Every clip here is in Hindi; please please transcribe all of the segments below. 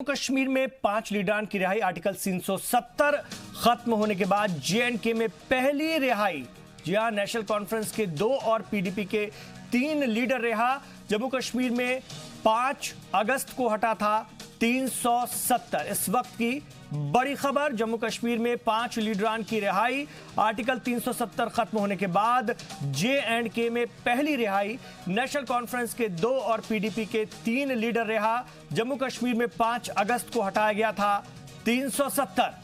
कश्मीर में 5 लीडरान की रिहाई। आर्टिकल 370 खत्म होने के बाद जेएंडके में पहली रिहाई। जी हां, नेशनल कॉन्फ्रेंस के 2 और पीडीपी के 3 लीडर रिहा। जम्मू कश्मीर में 5 अगस्त को हटा था 370। इस वक्त की बड़ी खबर, जम्मू कश्मीर में 5 लीडरान की रिहाई। आर्टिकल 370 खत्म होने के बाद जेएंडके में पहली रिहाई। नेशनल कॉन्फ्रेंस के 2 और पीडीपी के 3 लीडर रिहा। जम्मू कश्मीर में 5 अगस्त को हटाया गया था 370।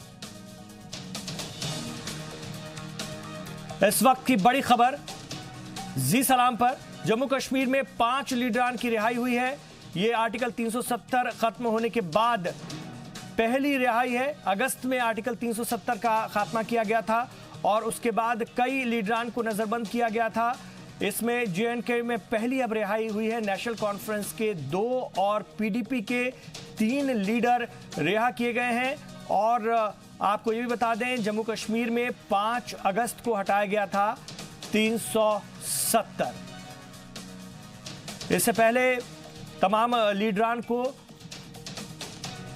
इस वक्त की बड़ी खबर जी सलाम पर, जम्मू कश्मीर में 5 लीडरान की रिहाई हुई है। यह आर्टिकल 370 खत्म होने के बाद पहली रिहाई है। अगस्त में आर्टिकल 370 का खात्मा किया गया था और उसके बाद कई लीडरान को नजरबंद किया गया था। इसमें जेएंडके में पहली अब रिहाई हुई है। नेशनल कॉन्फ्रेंस के 2 और पीडीपी के 3 लीडर रिहा किए गए हैं। और आपको ये भी बता दें, जम्मू कश्मीर में 5 अगस्त को हटाया गया था 370। इससे पहले तमाम लीडरान को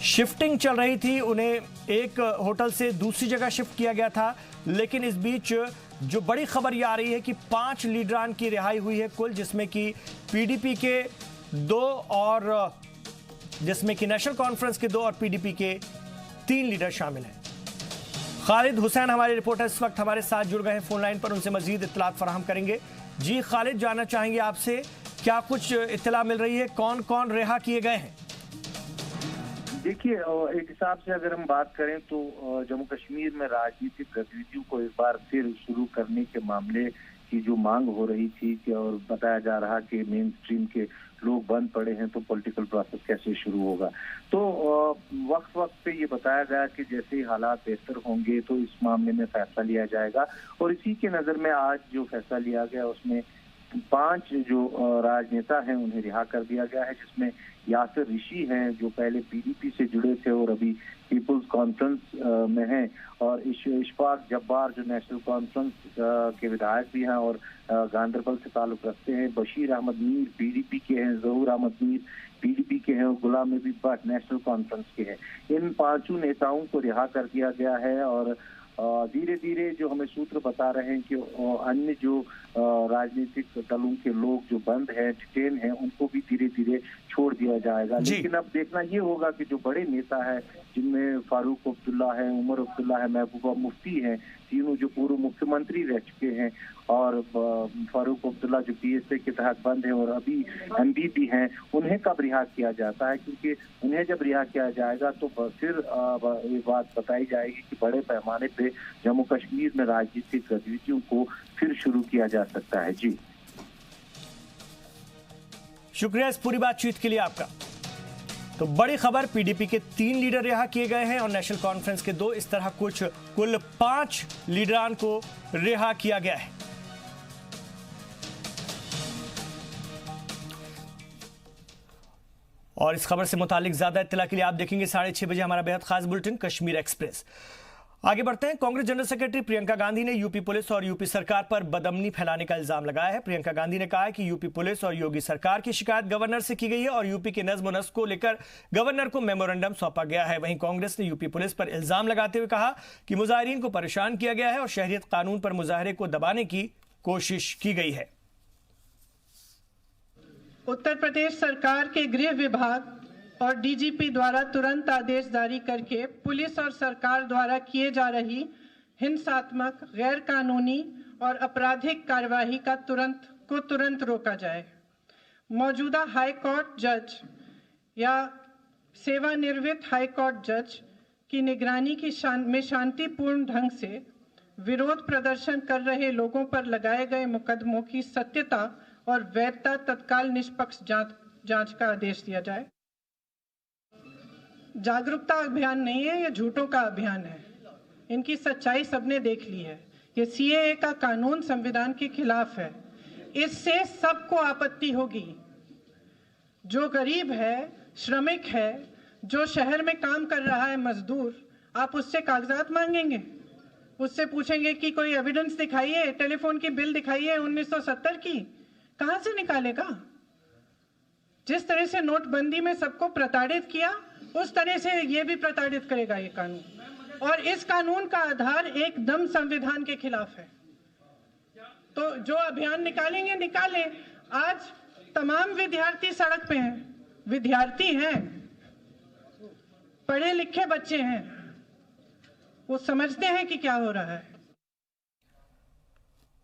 शिफ्टिंग चल रही थी, उन्हें एक होटल से दूसरी जगह शिफ्ट किया गया था। लेकिन इस बीच जो बड़ी खबर ये आ रही है कि 5 लीडरान की रिहाई हुई है कुल, जिसमें कि पीडीपी के 2 और जिसमें कि नेशनल कॉन्फ्रेंस के 2 और पीडीपी के 3 लीडर शामिल हैं। खालिद हुसैन हमारे रिपोर्टर इस वक्त हमारे साथ जुड़ गए हैं फोन लाइन पर, उनसे मजीद इत्तलात फराहम करेंगे। जी खालिद, जानना चाहेंगे आपसे, क्या कुछ इत्तला मिल रही है, कौन कौन रिहा किए गए हैं? देखिए, एक हिसाब से अगर हम बात करें तो जम्मू कश्मीर में राजनीतिक गतिविधियों को एक बार फिर शुरू करने के मामले की जो मांग हो रही थी कि और बताया जा रहा कि मेन स्ट्रीम के लोग बंद पड़े हैं तो पॉलिटिकल प्रोसेस कैसे शुरू होगा। तो वक्त वक्त पे ये बताया गया कि जैसे ही हालात बेहतर होंगे तो इस मामले में फैसला लिया जाएगा। और इसी के नज़र में आज जो फैसला लिया गया उसमें 5 जो राजनेता हैं उन्हें रिहा कर दिया गया है, जिसमें यासिर ऋषि हैं जो पहले पीडीपी से जुड़े थे और अभी पीपुल्स कॉन्फ्रेंस में हैं, और इशफाक जब्बार जो नेशनल कॉन्फ्रेंस के विधायक भी हैं और गांधरबल से ताल्लुक रखते हैं। बशीर अहमद मीर पीडीपी के हैं, जहूर अहमद मीर पीडीपी के हैं और गुलाम नबी भट्ट नेशनल कॉन्फ्रेंस के हैं। इन 5 नेताओं को रिहा कर दिया गया है और धीरे धीरे जो हमें सूत्र बता रहे हैं कि अन्य जो राजनीतिक दलों के लोग जो बंद हैं, डिटेन हैं, उनको भी धीरे धीरे छोड़ दिया जाएगा। लेकिन अब देखना ये होगा कि जो बड़े नेता है, जिनमें फारूक अब्दुल्ला है, उमर अब्दुल्ला है, महबूबा मुफ्ती हैं, तीनों जो पूर्व मुख्यमंत्री रह चुके हैं, और फारूक अब्दुल्ला जो पीएसए के तहत बंद है और अभी एमपी भी हैं, उन्हें कब रिहा किया जाता है, क्योंकि उन्हें जब रिहा किया जाएगा तो फिर ये बात बताई जाएगी कि बड़े पैमाने पे जम्मू कश्मीर में राजनीतिक गतिविधियों को फिर शुरू किया जा सकता है। जी शुक्रिया इस पूरी बातचीत के लिए आपका। तो बड़ी खबर, पीडीपी के 3 लीडर रिहा किए गए हैं और नेशनल कॉन्फ्रेंस के 2। इस तरह कुल 5 लीडरान को रिहा किया गया है। और इस खबर से मुतालिक ज्यादा इत्तला के लिए आप देखेंगे 6:30 बजे हमारा बेहद खास बुलेटिन कश्मीर एक्सप्रेस। आगे बढ़ते हैं। कांग्रेस जनरल सेक्रेटरी प्रियंका गांधी ने यूपी पुलिस और यूपी सरकार पर बदअमनी फैलाने का इल्जाम लगाया है। प्रियंका गांधी ने कहा है कि यूपी पुलिस और योगी सरकार की शिकायत गवर्नर से की गई है और यूपी के नज्म नस्क को लेकर गवर्नर को मेमोरेंडम सौंपा गया है। वहीं कांग्रेस ने यूपी पुलिस पर इल्जाम लगाते हुए कहा कि मुजाहिरीन को परेशान किया गया है और शहरियत कानून पर मुजाहरे को दबाने की कोशिश की गई है। उत्तर प्रदेश सरकार के गृह विभाग और डीजीपी द्वारा तुरंत आदेश जारी करके पुलिस और सरकार द्वारा किए जा रही हिंसात्मक, गैर कानूनी और आपराधिक कार्यवाही का तुरंत रोका जाए। मौजूदा हाई कोर्ट जज या सेवानिवृत्त हाई कोर्ट जज की निगरानी में शांतिपूर्ण ढंग से विरोध प्रदर्शन कर रहे लोगों पर लगाए गए मुकदमों की सत्यता और वैधता तत्काल निष्पक्ष जांच का आदेश दिया जाए। जागरूकता अभियान नहीं है, ये झूठों का अभियान है। इनकी सच्चाई सबने देख ली है। ये सीएए का कानून संविधान के खिलाफ है। इससे सबको आपत्ति होगी। जो गरीब है, श्रमिक है, जो शहर में काम कर रहा है मजदूर, आप उससे कागजात मांगेंगे, उससे पूछेंगे कि कोई एविडेंस दिखाइए, टेलीफोन की बिल दिखाइए 1970 की, कहां से निकालेगा? जिस तरह से नोटबंदी में सबको प्रताड़ित किया, उस तरह से ये भी प्रताड़ित करेगा ये कानून। और इस कानून का आधार एकदम संविधान के खिलाफ है। तो जो अभियान निकालेंगे निकालें। आज तमाम विद्यार्थी सड़क पे हैं, विद्यार्थी हैं, पढ़े लिखे बच्चे हैं, वो समझते हैं कि क्या हो रहा है।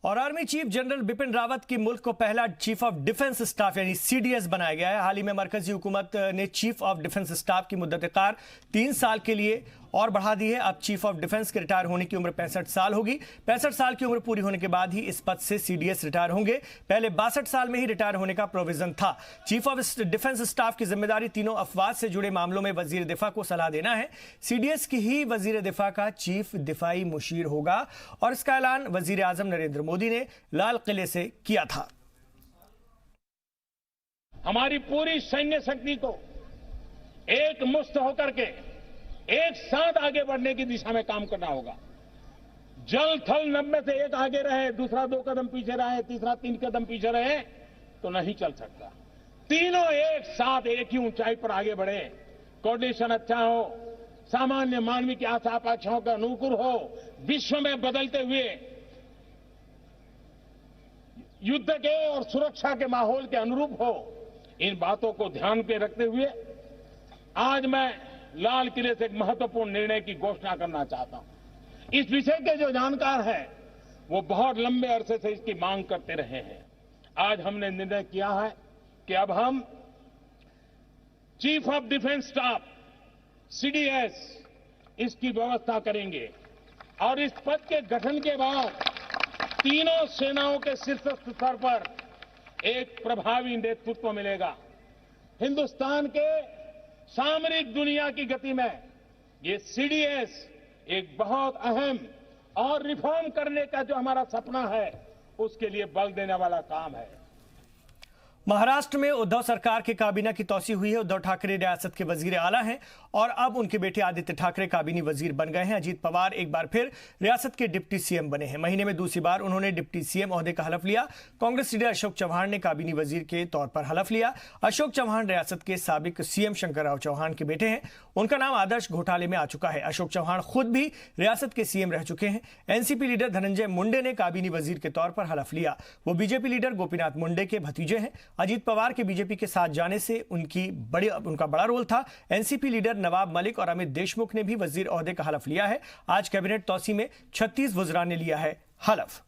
और army chief general Bipin Rawat की मुल्क को पहला चीफ ऑफ डिफेंस स्टाफ यानी सीडीएस बनाया गया है। हाल ही में मरकजी हुकूमत ने चीफ ऑफ डिफेंस स्टाफ की मुद्दत कार 3 साल के लिए और बढ़ा दी है। अब चीफ ऑफ डिफेंस के रिटायर होने की उम्र 65 साल होगी। 65 साल की उम्र पूरी होने के बाद ही इस पद से सीडीएस रिटायर होंगे। पहले 62 साल में ही रिटायर होने का प्रोविजन था। चीफ ऑफ डिफेंस स्टाफ की जिम्मेदारी तीनों अफवाज से जुड़े मामलों में वजीर दिफा को सलाह देना है। सीडीएस की ही वजीर दिफा का चीफ दिफाई मुशीर होगा और इसका ऐलान वजीर आजम नरेंद्र मोदी ने लाल किले से किया था। हमारी पूरी सैन्य शक्ति को एक मुश्त होकर के एक साथ आगे बढ़ने की दिशा में काम करना होगा। जल थल नभ में से एक आगे रहे, दूसरा 2 कदम पीछे रहे, तीसरा 3 कदम पीछे रहे तो नहीं चल सकता। तीनों एक साथ एक ही ऊंचाई पर आगे बढ़े, कोऑर्डिनेशन अच्छा हो, सामान्य मानवीय की आशा आकांक्षाओं का अनुकूल हो, विश्व में बदलते हुए युद्ध के और सुरक्षा के माहौल के अनुरूप हो। इन बातों को ध्यान में रखते हुए आज मैं लाल किले से एक महत्वपूर्ण निर्णय की घोषणा करना चाहता हूं। इस विषय के जो जानकार हैं वो बहुत लंबे अरसे से इसकी मांग करते रहे हैं। आज हमने निर्णय किया है कि अब हम chief of defence staff CDS इसकी व्यवस्था करेंगे और इस पद के गठन के बाद तीनों सेनाओं के शीर्ष स्तर पर एक प्रभावी नेतृत्व मिलेगा। हिंदुस्तान के सामरिक दुनिया की गति में ये सीडीएस एक बहुत अहम और रिफॉर्म करने का जो हमारा सपना है उसके लिए बल देने वाला काम है। महाराष्ट्र में उद्धव सरकार के काबीना की तौसी हुई है। उद्धव ठाकरे रियासत के वजीर आला हैं और अब उनके बेटे आदित्य ठाकरे काबीनी वजीर बन गए हैं। अजीत पवार एक बार फिर रियासत के डिप्टी सीएम बने हैं। महीने में दूसरी बार उन्होंने डिप्टी सीएम ओहदे का हलफ लिया। कांग्रेस लीडर अशोक चौहान ने काबीनी वजीर के तौर पर हलफ लिया। अशोक चौहान रियासत के साबिक सीएम शंकरराव चौहान के बेटे हैं। उनका नाम आदर्श घोटाले में आ चुका है। अशोक चौहान खुद भी रियासत के सीएम रह चुके हैं। एनसीपी लीडर धनंजय मुंडे ने काबीनी वजीर के तौर पर हलफ लिया। वो बीजेपी लीडर गोपीनाथ मुंडे के भतीजे हैं। अजीत पवार के बीजेपी के साथ जाने से उनका बड़ा रोल था। एनसीपी लीडर नवाब मलिक और अमित देशमुख ने भी वजीर ओहदे का हलफ लिया है। आज कैबिनेट तौसी में 36 वज़रान ने लिया है हलफ।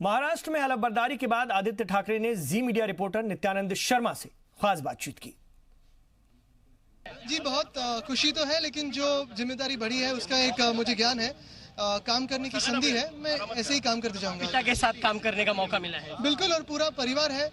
महाराष्ट्र में हलफ बर्दारी के बाद आदित्य ठाकरे ने जी मीडिया रिपोर्टर नित्यानंद शर्मा से खास बातचीत की। जी बहुत खुशी तो है, लेकिन जो जिम्मेदारी बढ़ी है उसका एक मुझे ज्ञान है। काम करने की संधि है, मैं ऐसे ही काम करते जाऊंगा। पिता के साथ काम करने का मौका मिला है। बिल्कुल, और पूरा परिवार है,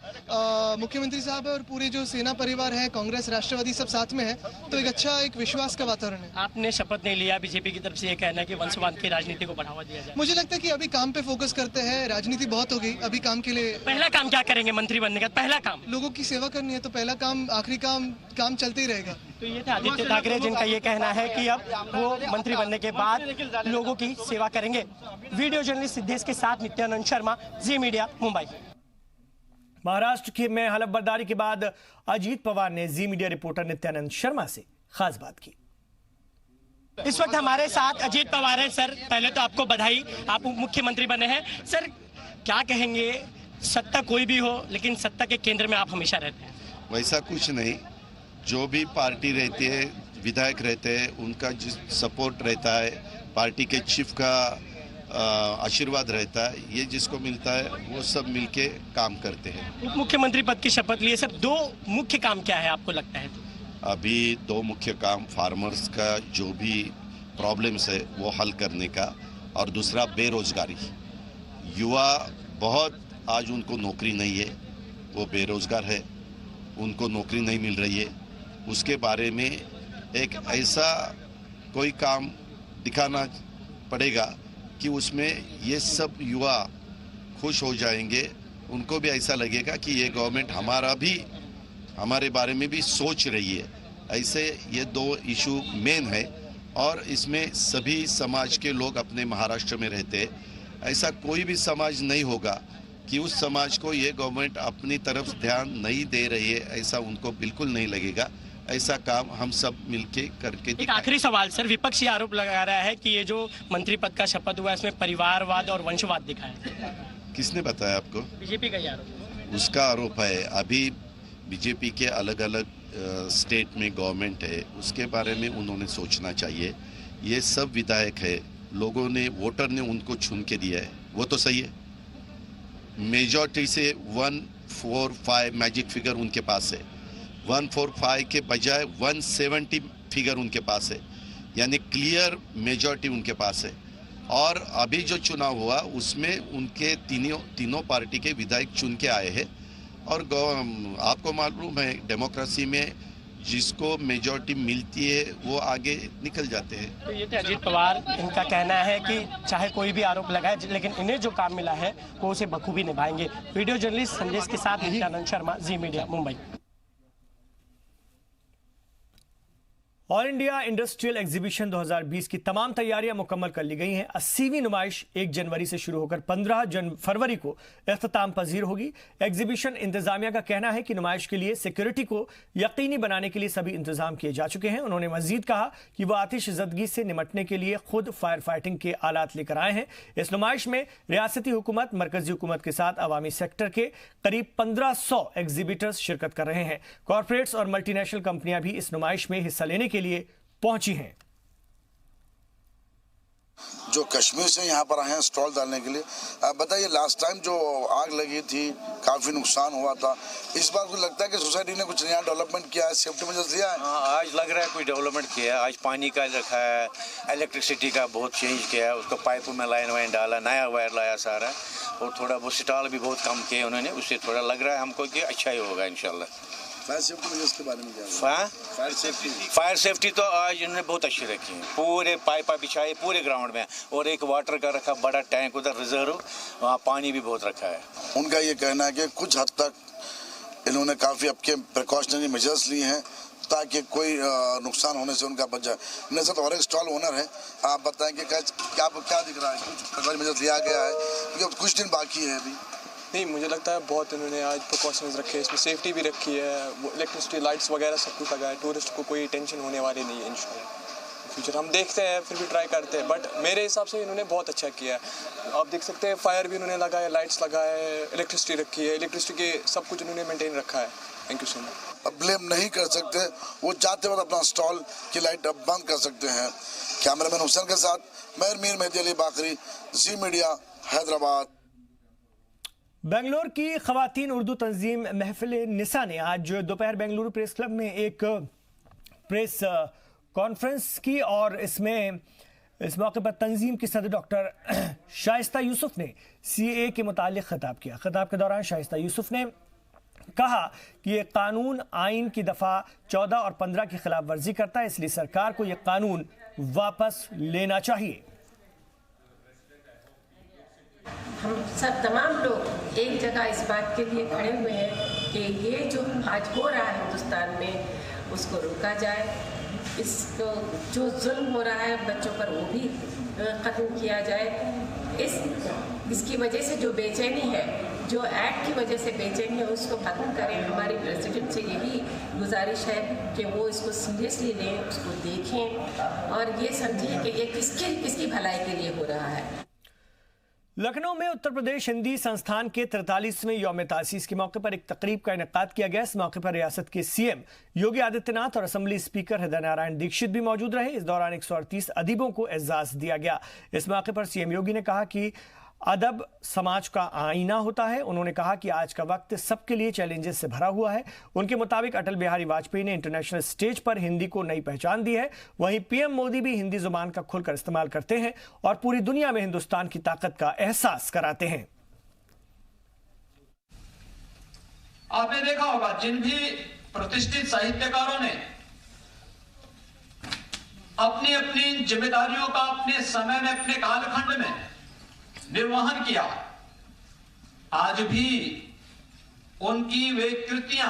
मुख्यमंत्री साहब है और पूरे जो सेना परिवार है, कांग्रेस राष्ट्रवादी सब साथ में है, तो एक अच्छा एक विश्वास का वातावरण है। आपने शपथ नहीं लिया, बीजेपी की तरफ से ये कहना है कि वंशवाद की राजनीति को बढ़ावा दिया जाए। मुझे लगता है कि अभी काम पे फोकस करते हैं, राजनीति बहुत हो गई, अभी काम के लिए। पहला काम क्या करेंगे मंत्री बनने का? पहला काम लोगों की सेवा करनी है, तो पहला काम आखिरी काम चलते ही रहेगा। तो ये था आदित्य ठाकरे जिनका ये कहना है कि अब वो मंत्री बनने के बाद लोगों की सेवा करेंगे। वीडियो जर्नलिस्ट सिद्धेश के साथ नित्यानंद शर्मा, जी मीडिया, मुंबई। महाराष्ट्र में हलफ बर्दारी के बाद अजीत पवार ने जी मीडिया रिपोर्टर नित्यानंद शर्मा से खास बात की। इस वक्त हमारे साथ अजीत पवार है। सर, पहले तो आपको बधाई, आप मुख्यमंत्री बने हैं। सर, क्या कहेंगे? सत्ता कोई भी हो, लेकिन सत्ता के केंद्र में आप हमेशा रहते हैं। वैसा कुछ नहीं, जो भी पार्टी रहती है, विधायक रहते हैं, उनका जिस सपोर्ट रहता है, पार्टी के चीफ का आशीर्वाद रहता है, ये जिसको मिलता है वो सब मिलके काम करते हैं। उप मुख्यमंत्री पद की शपथ लिए, सर 2 मुख्य काम क्या है आपको लगता है? अभी 2 मुख्य काम, फार्मर्स का जो भी प्रॉब्लम्स है वो हल करने का, और दूसरा बेरोजगारी। युवा बहुत आज उनको नौकरी नहीं है, वो बेरोजगार है, उनको नौकरी नहीं मिल रही है। उसके बारे में एक ऐसा कोई काम दिखाना पड़ेगा कि उसमें ये सब युवा खुश हो जाएंगे, उनको भी ऐसा लगेगा कि ये गवर्नमेंट हमारे बारे में भी सोच रही है। ऐसे ये 2 इशू मेन है और इसमें सभी समाज के लोग अपने महाराष्ट्र में रहते हैं। ऐसा कोई भी समाज नहीं होगा कि उस समाज को ये गवर्नमेंट अपनी तरफ ध्यान नहीं दे रही है, ऐसा उनको बिल्कुल नहीं लगेगा। ऐसा काम हम सब मिलके करके एक आखिरी सवाल सर, विपक्ष ये आरोप लगा रहा है कि ये जो मंत्री पद का शपथ हुआ है इसमें परिवारवाद और वंशवाद दिखा है। किसने बताया आपको? बीजेपी का ये आरोप। उसका आरोप है। अभी बीजेपी के अलग अलग स्टेट में गवर्नमेंट है, उसके बारे में उन्होंने सोचना चाहिए। ये सब विधायक है, लोगों ने, वोटर ने उनको चुन के दिया है, वो तो सही है। मेजॉरिटी से 145 मैजिक फिगर उनके पास है, 145 के बजाय 170 फिगर उनके पास है, यानी क्लियर मेजॉरिटी उनके पास है। और अभी जो चुनाव हुआ उसमें उनके तीनों पार्टी के विधायक चुन के आए हैं। और आपको मालूम है डेमोक्रेसी में जिसको मेजॉरिटी मिलती है वो आगे निकल जाते हैं। तो ये तो अजीत पवार, इनका कहना है कि चाहे कोई भी आरोप लगाए लेकिन इन्हें जो काम मिला है वो उसे बखूबी निभाएंगे। वीडियो जर्नलिस्ट संदेश के साथ Nityanand Sharma, Zee Media, Mumbai. All India industrial exhibition 2020 की तमाम तैयारियां मुकम्मल कर ली गई हैं। 80वीं नुमाइश 1 जनवरी से शुरू होकर 15 फरवरी को इख्तिताम पजीर होगी। एग्जीबिशन इंतजामिया का कहना है कि नुमाइश के लिए सिक्योरिटी को यकीनी बनाने के लिए सभी इंतजाम किए जा चुके हैं। उन्होंने मजीद कहा कि वो आतिशज़दगी से निमटने के लिए खुद फायर फाइटिंग के आलात लेकर आए हैं। इस नुमाइश में रियासती हुकूमत, मरकजी हुकूमत के साथ अवामी सेक्टर के करीब 1500 एग्जीबिटर्स शिरकत कर रहे हैं। कॉरपोरेट्स और मल्टीनेशनल कंपनियां भी इस नुमाइश में हिस्सा लेने के लिए पहुंची हैं। जो कश्मीर से यहाँ पर आए हैं स्टॉल डालने के लिए। बताइए, लास्ट टाइम जो आग लगी थी काफी नुकसान हुआ था, इस बार को लगता है कि सोसाइटी ने कुछ नया डेवलपमेंट किया है, सेफ्टी मेजर्स लिया है? हाँ, आज लग रहा है कुछ डेवलपमेंट किया है। आज पानी का रखा है, इलेक्ट्रिसिटी का बहुत चेंज किया है, उसको पाइपों में लाइन वाइन डाला, नया वायर लाया सारा, और थोड़ा बहुत स्टॉल भी बहुत कम किए उन्होंने। उससे थोड़ा लग रहा है हमको कि अच्छा ही होगा इंशाल्लाह। फायर सेफ्टी मेजर्स के बारे में क्या? फायर सेफ्टी तो आज इन्होंने बहुत अच्छी रखी है। पूरे पाइपा बिछाए पूरे ग्राउंड में, और एक वाटर का रखा बड़ा टैंक उधर रिजर्व, वहाँ पानी भी बहुत रखा है। उनका ये कहना है कि कुछ हद तक इन्होंने काफ़ी आपके प्रिकॉशनरी मेजर्स लिए हैं ताकि कोई नुकसान होने से उनका बच जाए। मेरे साथ और एक स्टॉल ओनर है, आप बताएं कि क्या दिख रहा है? कुछ प्रिकॉशनरी मेजर्स लिया गया है क्योंकि कुछ दिन बाकी है अभी? नहीं, मुझे लगता है बहुत इन्होंने आज प्रिकॉशंस रखे हैं, इसमें सेफ्टी भी रखी है, वो इलेक्ट्रिसिटी लाइट्स वगैरह सब कुछ लगा है। टूरिस्ट को कोई टेंशन होने वाली नहीं है इंशाल्लाह। फ्यूचर हम देखते हैं, फिर भी ट्राई करते हैं, बट मेरे हिसाब से इन्होंने बहुत अच्छा किया है। आप देख सकते हैं फायर भी इन्होंने लगाया, लाइट्स लगाए, इलेक्ट्रिसिटी रखी है, इलेक्ट्रिसिटी के सब कुछ इन्होंने मेंटेन रखा है। Thank you so much. अब ब्लेम नहीं कर सकते, वो चाहते वक्त अपना स्टॉल की लाइट अब बंद कर सकते हैं। कैमरामैन हुसैन के साथ मैं मीर मेहदी अली बाकरी, जी मीडिया, हैदराबाद। बेंगलोर की खवातीन उर्दू तंजीम महफिल निसा ने आज दोपहर बेंगलुरु प्रेस क्लब में एक प्रेस कॉन्फ्रेंस की और इस मौके पर तंजीम की सदर डॉक्टर शाइस्ता यूसुफ ने सीए के मुतालिक खिताब किया। खिताब के दौरान शाइस्ता यूसुफ ने कहा कि ये कानून आइन की दफ़ा 14 और 15 की खिलाफ वर्जी करता है, इसलिए सरकार को ये कानून वापस लेना चाहिए। हम सब तमाम लोग एक जगह इस बात के लिए खड़े हुए हैं कि ये जो आज हो रहा है हिंदुस्तान में उसको रोका जाए। इसको जो जुल्म हो रहा है बच्चों पर वो भी ख़त्म किया जाए। इसकी वजह से जो बेचैनी है, जो एक्ट की वजह से बेचैनी है, उसको ख़त्म करें। हमारी प्रेसिडेंट से यही गुजारिश है कि वो इसको सीरियसली लें, उसको देखें और ये समझें कि ये किसकी भलाई के लिए हो रहा है। लखनऊ में उत्तर प्रदेश हिंदी संस्थान के 43वें यौम तासीस के मौके पर एक तकरीब का इनेकाद किया गया। इस मौके पर रियासत के सीएम योगी आदित्यनाथ और असेंबली स्पीकर हृदय नारायण दीक्षित भी मौजूद रहे। इस दौरान 138 अदीबों को एजाज दिया गया। इस मौके पर सीएम योगी ने कहा कि अदब समाज का आईना होता है। उन्होंने कहा कि आज का वक्त सबके लिए चैलेंजेस से भरा हुआ है। उनके मुताबिक अटल बिहारी वाजपेयी ने इंटरनेशनल स्टेज पर हिंदी को नई पहचान दी है, वहीं पीएम मोदी भी हिंदी जुबान का खुलकर इस्तेमाल करते हैं और पूरी दुनिया में हिंदुस्तान की ताकत का एहसास कराते हैं। आपने देखा होगा जिन भी प्रतिष्ठित साहित्यकारों ने अपनी अपनी जिम्मेदारियों का अपने समय में, अपने कालखंड में निर्वहन किया, आज भी उनकी वे कृतियां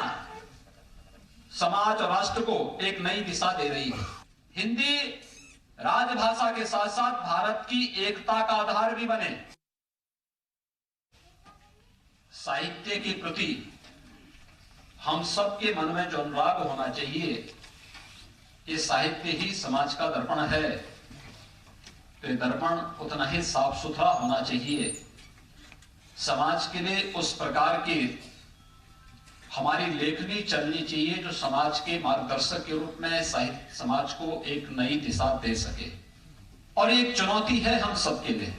समाज और राष्ट्र को एक नई दिशा दे रही है। हिंदी राजभाषा के साथ साथ भारत की एकता का आधार भी बने। साहित्य के प्रति हम सबके मन में जो अनुराग होना चाहिए, ये साहित्य ही समाज का दर्पण है, तो ये दर्पण उतना ही साफ सुथरा होना चाहिए। समाज के लिए उस प्रकार की हमारी लेखनी चलनी चाहिए जो समाज के मार्गदर्शक के रूप में साहित्य समाज को एक नई दिशा दे सके। और ये एक चुनौती है हम सबके लिए,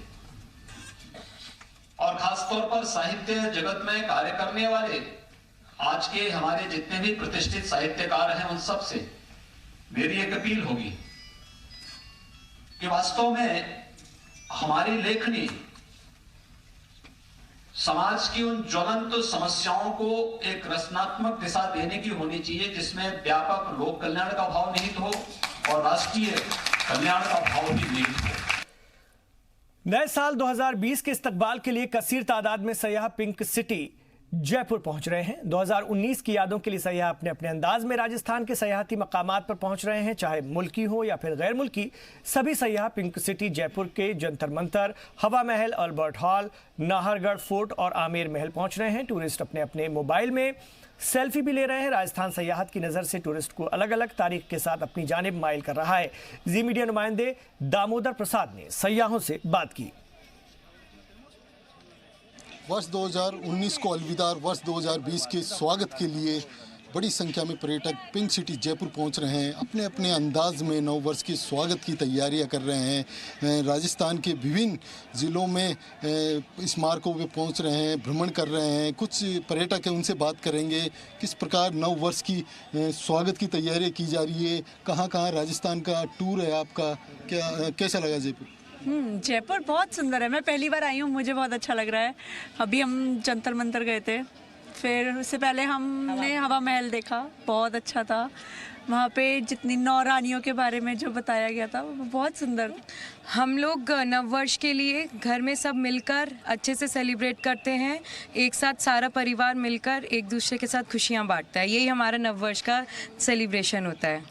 और खासतौर पर साहित्य जगत में कार्य करने वाले आज के हमारे जितने भी प्रतिष्ठित साहित्यकार हैं, उन सब से मेरी एक अपील होगी कि वास्तव में हमारी लेखनी समाज की उन ज्वलंत समस्याओं को एक रचनात्मक दिशा देने की होनी चाहिए, जिसमें व्यापक लोक कल्याण का भाव निहित हो और राष्ट्रीय कल्याण का भाव भी निहित हो। नए साल 2020 के इस्तकबाल के लिए कसीर तादाद में सयाह पिंक सिटी जयपुर पहुंच रहे हैं। 2019 की यादों के लिए सयाह अपने अपने अंदाज में राजस्थान के सयाहती मकामात पर पहुंच रहे हैं, चाहे मुल्की हो या फिर गैर मुल्की। सभी सयाह पिंक सिटी जयपुर के जंतर मंतर, हवा महल, अल्बर्ट हॉल, नाहरगढ़ फोर्ट और आमेर महल पहुंच रहे हैं। टूरिस्ट अपने अपने मोबाइल में सेल्फी भी ले रहे हैं। राजस्थान सयाहत की नज़र से टूरिस्ट को अलग अलग तारीख के साथ अपनी जानिब माइल कर रहा है। जी मीडिया नुमाइंदे दामोदर प्रसाद ने सयाहों से बात की। वर्ष 2019 को अलविदा और वर्ष 2020 के स्वागत के लिए बड़ी संख्या में पर्यटक पिंक सिटी जयपुर पहुंच रहे हैं। अपने अपने अंदाज में नव वर्ष के स्वागत की तैयारियां कर रहे हैं। राजस्थान के विभिन्न ज़िलों में स्मारकों पे पहुंच रहे हैं, भ्रमण कर रहे हैं। कुछ पर्यटक हैं, उनसे बात करेंगे किस प्रकार नव वर्ष की स्वागत की तैयारियाँ की जा रही है। कहाँ कहाँ राजस्थान का टूर है आपका, कैसा लगा जयपुर? जयपुर बहुत सुंदर है। मैं पहली बार आई हूँ, मुझे बहुत अच्छा लग रहा है। अभी हम जंतर मंतर गए थे, फिर उससे पहले हमने हवा महल देखा, बहुत अच्छा था। वहाँ पे जितनी 9 रानियों के बारे में जो बताया गया था वो बहुत सुंदर। हम लोग नववर्ष के लिए घर में सब मिलकर अच्छे से सेलिब्रेट करते हैं, एक साथ सारा परिवार मिलकर एक दूसरे के साथ खुशियाँ बांटता है। यही हमारा नववर्ष का सेलिब्रेशन होता है।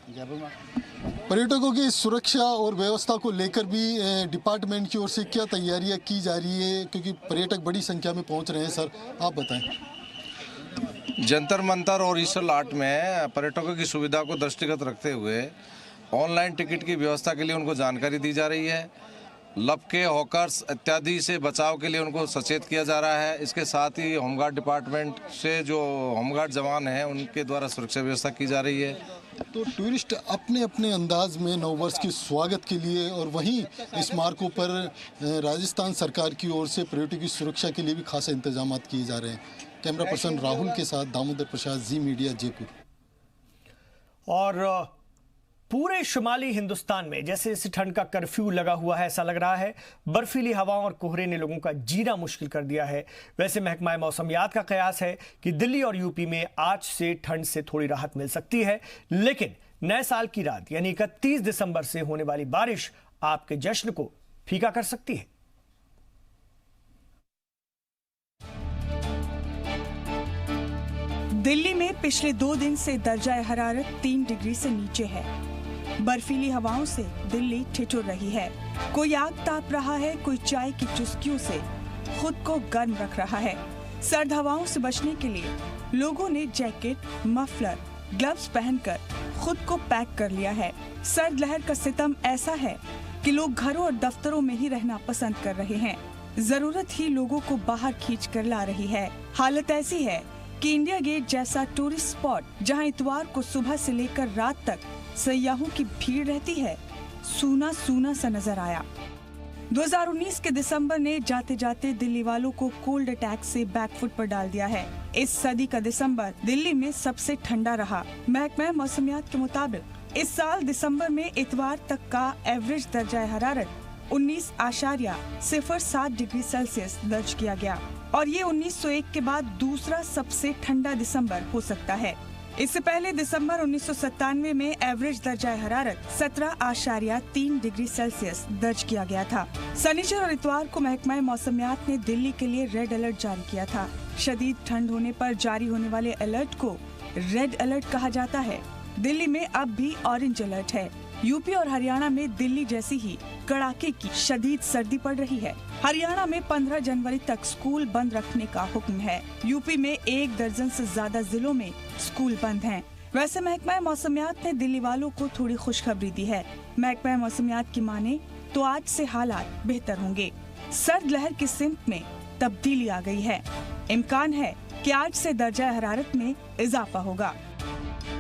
पर्यटकों की सुरक्षा और व्यवस्था को लेकर भी डिपार्टमेंट की ओर से क्या तैयारियां की जा रही है, क्योंकि पर्यटक बड़ी संख्या में पहुंच रहे हैं? सर आप बताएं। जंतर मंतर और ईस्टर लाट में पर्यटकों की सुविधा को दृष्टिगत रखते हुए ऑनलाइन टिकट की व्यवस्था के लिए उनको जानकारी दी जा रही है। लपके, हॉकर्स इत्यादि से बचाव के लिए उनको सचेत किया जा रहा है। इसके साथ ही होमगार्ड डिपार्टमेंट से जो होमगार्ड जवान हैं उनके द्वारा सुरक्षा व्यवस्था की जा रही है। तो टूरिस्ट अपने अपने अंदाज में नववर्ष के स्वागत के लिए और वहीं स्मारकों पर राजस्थान सरकार की ओर से पर्यटकों की सुरक्षा के लिए भी खास इंतजाम किए जा रहे हैं। कैमरा पर्सन राहुल के साथ दामोदर प्रसाद, जी मीडिया, जयपुर। और पूरे शुमाली हिंदुस्तान में जैसे जैसे ठंड का कर्फ्यू लगा हुआ है, ऐसा लग रहा है बर्फीली हवाओं और कोहरे ने लोगों का जीना मुश्किल कर दिया है। वैसे महकमा मौसमियात का कयास है कि दिल्ली और यूपी में आज से ठंड से थोड़ी राहत मिल सकती है, लेकिन नए साल की रात यानी 31 दिसंबर से होने वाली बारिश आपके जश्न को फीका कर सकती है। दिल्ली में पिछले 2 दिन से दर्जा हरारत 3 डिग्री से नीचे है। बर्फीली हवाओं से दिल्ली ठिठुर रही है। कोई आग ताप रहा है, कोई चाय की चुस्कियों से खुद को गर्म रख रहा है। सर्द हवाओं से बचने के लिए लोगों ने जैकेट, मफलर, ग्लव्स पहनकर खुद को पैक कर लिया है। सर्द लहर का सितम ऐसा है कि लोग घरों और दफ्तरों में ही रहना पसंद कर रहे हैं। जरूरत ही लोगों को बाहर खींच कर ला रही है। हालत ऐसी है कि इंडिया गेट जैसा टूरिस्ट स्पॉट, जहां इतवार को सुबह से लेकर रात तक सयाहों की भीड़ रहती है, सूना सूना सा नजर आया। 2019 के दिसंबर ने जाते जाते दिल्ली वालों को कोल्ड अटैक से बैकफुट पर डाल दिया है। इस सदी का दिसंबर दिल्ली में सबसे ठंडा रहा। महकमा मौसमियात के मुताबिक इस साल दिसंबर में इतवार तक का एवरेज दर्जा हरारत 19.07 डिग्री सेल्सियस दर्ज किया गया और ये 1901 के बाद दूसरा सबसे ठंडा दिसंबर हो सकता है। इससे पहले दिसंबर 1997 में एवरेज दर्जा हरारत 17.3 डिग्री सेल्सियस दर्ज किया गया था। शनिचर और इतवार को महकमा मौसमियात ने दिल्ली के लिए रेड अलर्ट जारी किया था। शदीद ठंड होने पर जारी होने वाले अलर्ट को रेड अलर्ट कहा जाता है। दिल्ली में अब भी ऑरेंज अलर्ट है। यूपी और हरियाणा में दिल्ली जैसी ही कड़ाके की शदीद सर्दी पड़ रही है। हरियाणा में 15 जनवरी तक स्कूल बंद रखने का हुक्म है। यूपी में 1 दर्जन से ज्यादा जिलों में स्कूल बंद हैं। वैसे महकमा मौसमियात ने दिल्ली वालों को थोड़ी खुशखबरी दी है। महकमा मौसमियात की माने तो आज से हालात बेहतर होंगे। सर्द लहर की सिमत में तब्दीली आ गई है। इम्कान है कि आज से दर्जा हरारत में इजाफा होगा।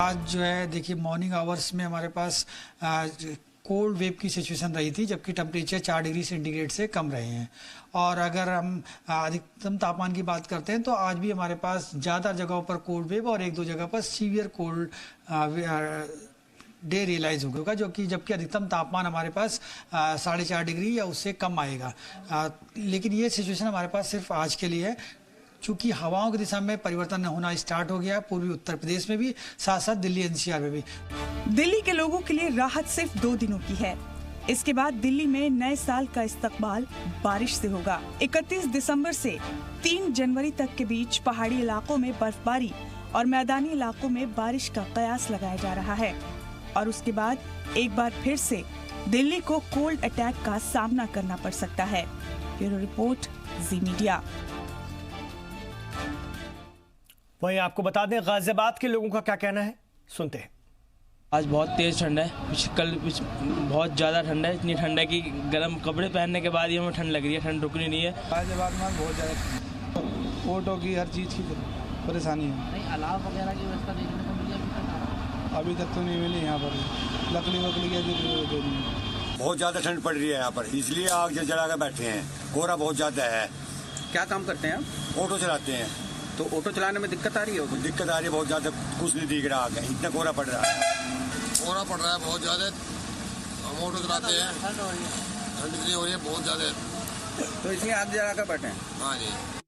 आज जो है देखिए मॉर्निंग आवर्स में हमारे पास कोल्ड वेव की सिचुएशन रही थी, जबकि टेम्परेचर 4 डिग्री सेंटीग्रेड से कम रहे हैं। और अगर हम अधिकतम तापमान की बात करते हैं तो आज भी हमारे पास ज़्यादा जगहों पर कोल्ड वेव और 1-2 जगह पर सीवियर कोल्ड डे रियलाइज होगा, जो कि जबकि अधिकतम तापमान हमारे पास 4.5 डिग्री या उससे कम आएगा। लेकिन ये सिचुएशन हमारे पास सिर्फ आज के लिए है, चूँकि हवाओं की दिशा में परिवर्तन होना स्टार्ट हो गया है पूर्वी उत्तर प्रदेश में भी, साथ साथ दिल्ली NCR में भी। दिल्ली के लोगों के लिए राहत सिर्फ 2 दिनों की है। इसके बाद दिल्ली में नए साल का इस्तकबाल बारिश से होगा। 31 दिसंबर से 3 जनवरी तक के बीच पहाड़ी इलाकों में बर्फबारी और मैदानी इलाकों में बारिश का कयास लगाया जा रहा है। और उसके बाद एक बार फिर से दिल्ली को कोल्ड अटैक का सामना करना पड़ सकता है। ब्यूरो रिपोर्ट, जी मीडिया। वहीं आपको बता दें गाजियाबाद के लोगों का क्या कहना है, सुनते हैं। आज बहुत तेज़ ठंड है, कल बहुत ज़्यादा ठंड है। इतनी ठंड है कि गर्म कपड़े पहनने के बाद ही हमें ठंड लग रही है, ठंड रुकनी नहीं है। गाजियाबाद में बहुत ज़्यादा ऑटो की हर चीज़ की परेशानी है। नहीं अलाव वगैरह की व्यवस्था देखने को मिली अभी तक तो नहीं मिली यहाँ पर। लकड़ी वकड़ी की बहुत ज़्यादा ठंड पड़ रही है यहाँ पर, इसलिए आग जला कर बैठे हैं। कोहरा बहुत ज़्यादा है। क्या काम करते हैं आप? ऑटो चलाते हैं। तो ऑटो चलाने में दिक्कत आ रही है? दिक्कत आ रही है बहुत ज़्यादा, कुछ नहीं दिख रहा आगे, इतना कोहरा पड़ रहा है। कोहरा पड़ रहा है बहुत ज़्यादा, हम ऑटो चलाते हैं, ठंड इतनी हो रही है बहुत ज़्यादा, तो इसलिए आग जला कर बैठे हैं। हाँ जी।